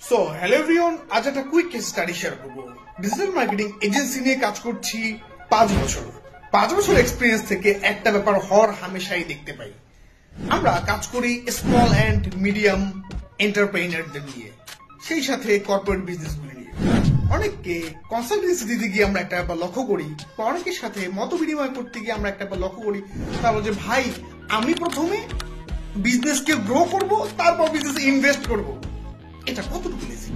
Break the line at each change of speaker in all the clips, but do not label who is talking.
So hello everyone, আজ একটা quick case study share করবো। ডিজিটাল মার্কেটিং এজেন্সি নিয়ে কাজ করছি 5 বছর। 5 বছর এক্সপিরিয়েন্স থেকে একটা ব্যাপার হর হামেশাই দেখতে পাই, আমরা কাজ করি স্মল অ্যান্ড মিডিয়াম এন্টারপ্রেনারদের নিয়ে, সেই সাথে কর্পোরেট বিজনেসগুলি নিয়ে। অনেককে কনসালটেন্সি দিতে গিয়ে আমরা একটা ব্যাপার লক্ষ্য করি, বা অনেকের সাথে মত বিনিময় করতে গিয়ে আমরা একটা ব্যাপার লক্ষ্য করি, তারপর যে ভাই আমি প্রথমে বিজনেসকে গ্রো করব, তারপর বিজনেসে ইনভেস্ট করব। এটা কতটুকু লেজিট?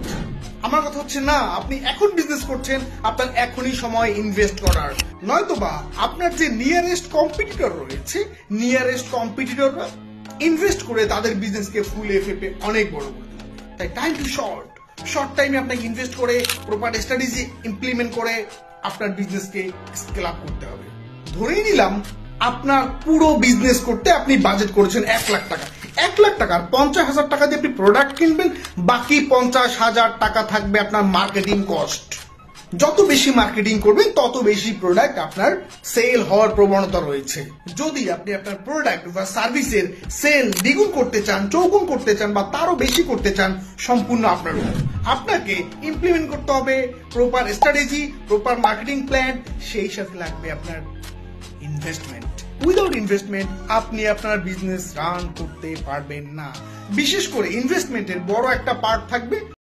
আমার কথা হচ্ছে না, আপনি এখন বিজনেস করছেন, আপনার এখনই সময় ইনভেস্ট করার। নয়তোবা আপনার যে নিয়ারেস্ট কম্পিটিটর রয়েছে, নিয়ারেস্ট কম্পিটিটররা ইনভেস্ট করে তাদের বিজনেসকে ফুলে ফেপে অনেক বড় করে দেবে। তাই টাইম টু শর্ট টাইমে আপনাকে ইনভেস্ট করে প্রপার স্ট্র্যাটেজি ইমপ্লিমেন্ট করে আপনার বিজনেসকে স্কেল আপ করতে হবে। ধরেই নিলাম আপনার পুরো বিজনেস করতে আপনি বাজেট করেছেন 1 লাখ টাকা। 1 লাখ টাকার 50,000 টাকা দিয়ে আপনি প্রোডাক্ট কিনবেন, বাকি 50,000 টাকা থাকবে আপনার মার্কেটিং কস্ট। যত বেশি মার্কেটিং করবেন তত বেশি প্রোডাক্ট আপনার সেল হওয়ার প্রবণতা রয়েছে। যদি আপনি আপনার প্রোডাক্ট বা সার্ভিসের সেল দ্বিগুণ করতে চান, চৌগুণ করতে চান, বা তারও বেশি করতে চান, সম্পূর্ণ আপনার উপর। আপনাকে ইমপ্লিমেন্ট করতে হবে proper strategy, proper marketing plan, সেই সাথে লাগবে আপনার ইনভেস্টমেন্ট। উইদাউট ইনভেস্টমেন্ট আপনি আপনার বিজনেস রান করতে পারবেন না। বিশেষ করে ইনভেস্টমেন্টের বড় একটা পার্ট থাকবে